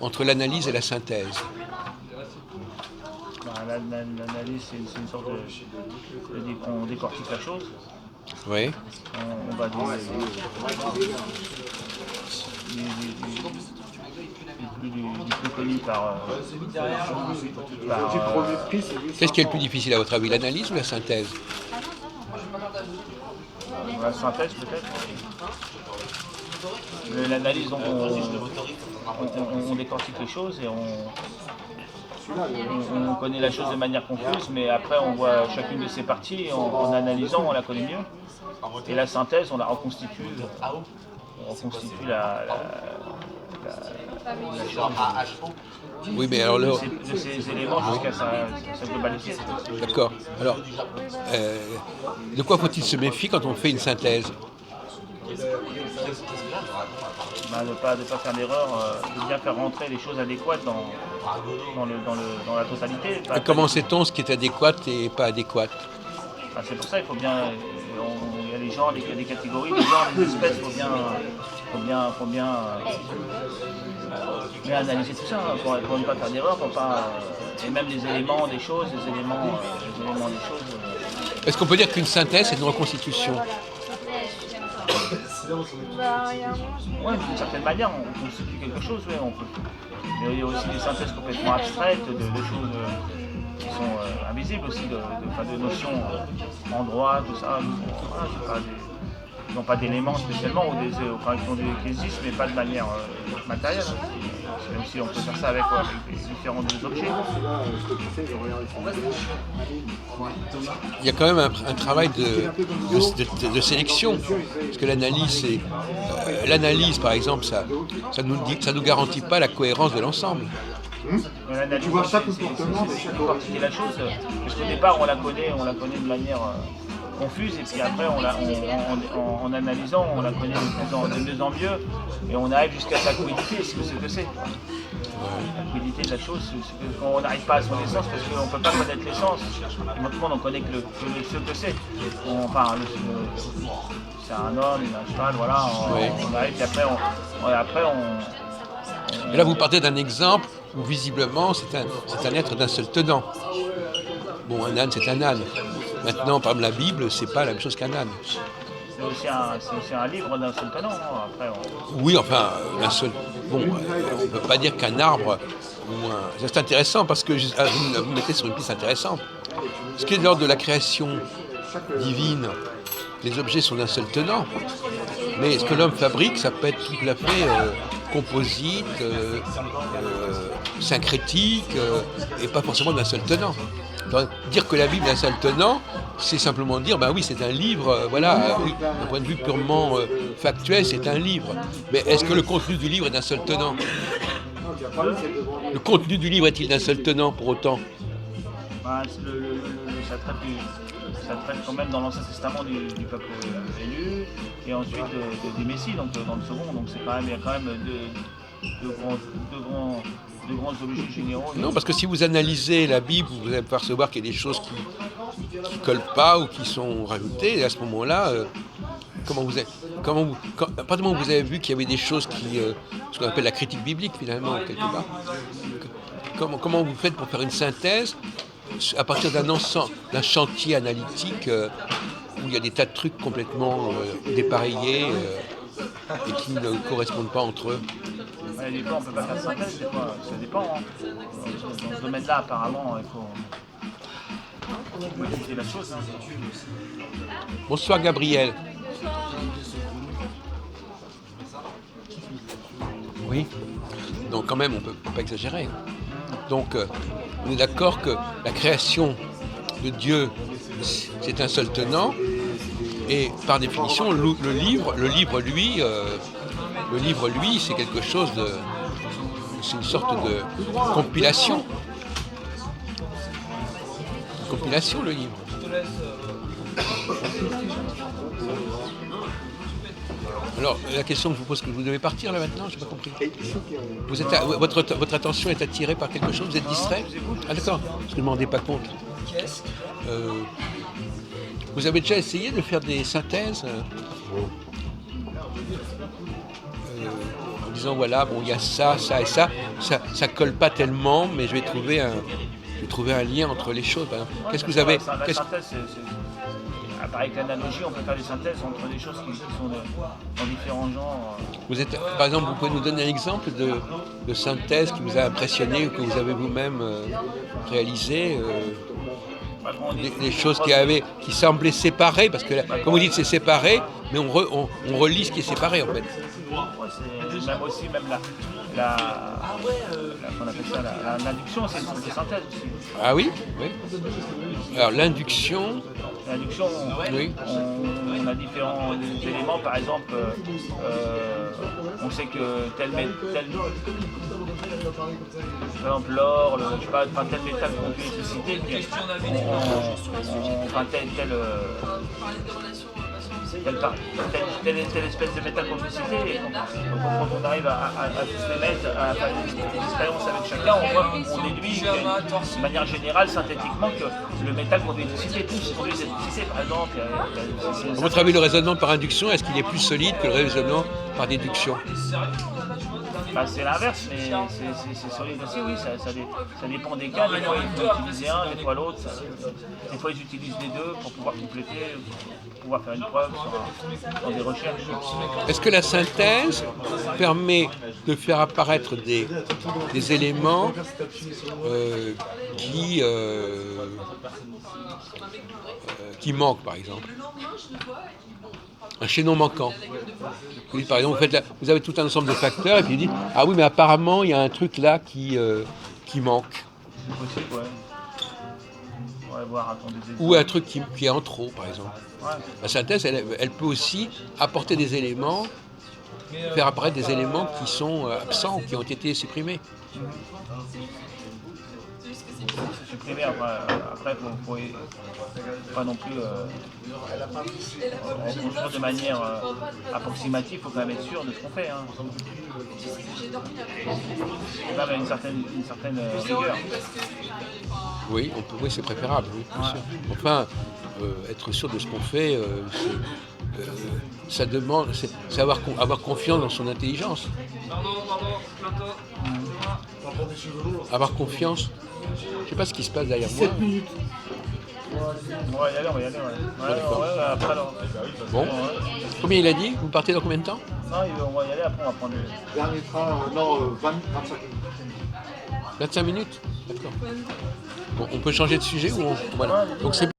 entre l'analyse et la synthèse? L'analyse, c'est une sorte on décortique la chose, Oui. on va du plus connu Qu'est-ce qui est le plus difficile à votre avis, l'analyse ou la synthèse? la synthèse peut-être. L'analyse, donc on décortique les choses et on connaît la chose de manière confuse, mais après on voit chacune de ses parties et en analysant on la connaît mieux. Et la synthèse, on la reconstitue, la chose Oui, mais alors de ces éléments jusqu'à sa globalité. d'accord. Alors, de quoi faut-il se méfier quand on fait une synthèse? De pas faire d'erreur, de bien faire rentrer les choses adéquates dans la totalité. Et comment sait-on ce qui est adéquat et pas adéquat? C'est pour ça il faut bien. Il y a les genres, il y a des catégories, des genres, des espèces, il faut bien analyser tout ça pour ne pas faire d'erreur, et même les éléments des choses, les éléments des choses. Est-ce qu'on peut dire qu'une synthèse c'est une reconstitution? Oui, d'une certaine manière, on constitue quelque chose, oui, on peut. Mais il y a aussi des synthèses complètement abstraites de choses qui sont invisibles aussi, de notions en droit, tout ça. Ils n'ont pas d'éléments spécialement qui existent, mais pas de manière matérielle. Même si on peut faire ça avec différents objets. Il y a quand même un travail de sélection, parce que l'analyse, par exemple, ça nous garantit pas la cohérence de l'ensemble. Tu vois ça comportement, c'est décortiquer la chose, parce qu'au départ on la connaît de manière confuse, et puis après en analysant on la connaît de mieux en mieux, et on arrive jusqu'à sa fluidité, ce que c'est. La fluidité de la chose, on n'arrive pas à son essence parce qu'on ne peut pas connaître l'essence. Maintenant on connaît que ce que c'est. C'est un homme, un cheval, voilà, on arrive, et après Et là vous partez d'un exemple où visiblement c'est un être d'un seul tenant. Bon, un âne c'est un âne. Maintenant, par exemple, la Bible, c'est pas la même chose qu'un âne. C'est aussi un livre d'un seul tenant, hein. Après, Oui, enfin, un seul. Bon, on ne peut pas dire qu'un arbre. C'est intéressant parce que vous me mettez sur une piste intéressante. Ce qui est de l'ordre de la création divine, les objets sont d'un seul tenant. Mais ce que l'homme fabrique, ça peut être tout à fait composite, syncrétique, et pas forcément d'un seul tenant. Dire que la Bible est un seul tenant, c'est simplement dire, ben oui, c'est un livre, voilà, d'un point de vue purement factuel, c'est un livre. Mais est-ce que le contenu du livre est d'un seul tenant? Le contenu du livre est-il d'un seul tenant pour autant? Ça traite quand même dans l'Ancien Testament du peuple élu, et ensuite du Messie, donc dans le second, donc il y a quand même de grands objets généraux. Non, parce que si vous analysez la Bible, vous allez percevoir qu'il y a des choses qui ne collent pas ou qui sont rajoutées, et à ce moment-là, à partir du moment où vous avez vu qu'il y avait des choses ce qu'on appelle la critique biblique finalement, quelque part, comment vous faites pour faire une synthèse à partir d'un chantier analytique où il y a des tas de trucs complètement dépareillés et qui ne correspondent pas entre eux? Des fois, on ne peut pas faire de synthèse, des fois, ça dépend. Hein. Dans ce domaine-là, apparemment, il faut étudier la chose. Hein. Bonsoir Gabriel. Oui. Donc quand même, on ne peut pas exagérer. Donc on est d'accord que la création de Dieu, c'est un seul tenant, et par définition, le livre, lui, c'est quelque chose de... C'est une sorte de compilation. Une compilation, le livre. Alors, la question que je vous pose, que vous devez partir là maintenant, je n'ai pas compris. Votre attention est attirée par quelque chose, vous êtes distrait? Ah d'accord, parce que je ne m'en rendais pas compte. Vous avez déjà essayé de faire des synthèses en disant voilà, bon, il y a ça, ça et ça, ça colle pas tellement, mais je vais trouver un lien entre les choses. Par exemple. Qu'est-ce que vous avez La synthèse, avec l'analogie, on peut faire des synthèses entre des choses qui sont dans différents genres. Vous êtes, par exemple, vous pouvez nous donner un exemple de synthèse qui vous a impressionné ou que vous avez vous-même réalisé des choses qui semblaient séparées, parce que comme vous dites c'est séparé, mais on relie ce qui est séparé en fait. C'est même aussi qu'on appelle ça l'induction, c'est une sorte de synthèse aussi. Ah oui, oui. Alors l'induction. L'induction, oui. On a différents éléments, par exemple, on sait que tel par exemple l'or, je sais pas, tel métal produit l'électricité, telle espèce de métal publicité, et quand on arrive à tous les mettre, à faire des expériences avec chacun, on déduit de manière générale, synthétiquement, que le métal produit l'électricité, tous produisent l'électricité, par exemple. À votre avis, le raisonnement par induction, est-ce qu'il est plus solide que le raisonnement par déduction? C'est l'inverse, mais c'est solide aussi, oui, ça dépend des cas. Des fois, il faut utiliser un, des fois l'autre. Des fois, ils utilisent les deux pour pouvoir compléter, pour pouvoir faire une preuve dans des recherches. Est-ce que la synthèse permet de faire apparaître des éléments qui manquent, par exemple? Un chaînon manquant. Vous dites, par exemple, vous avez tout un ensemble de facteurs et puis vous dites ah oui mais apparemment il y a un truc là qui manque. C'est possible, ouais. Ouais, voir, ou un truc qui est en trop, par exemple. Ouais. La synthèse, elle peut aussi apporter des éléments, faire apparaître des éléments qui sont absents ou qui ont été supprimés. C'est supprimé, après faut pas non plus construire de manière approximative, il faut quand même être sûr de ce qu'on fait. Hein. Quand même une certaine rigueur. Oui, c'est préférable, oui, bien sûr. Enfin, être sûr de ce qu'on fait, ça demande, c'est avoir confiance dans son intelligence. Avoir confiance. Je ne sais pas ce qui se passe derrière moi. 7 minutes. On va y aller. Ouais, après, alors. Bon. Combien il a dit? Vous partez dans combien de temps? Non, on va y aller, après on va prendre le... Dernier train, 25 minutes. 25 minutes? D'accord. Bon, on peut changer de sujet ou voilà. Donc c'est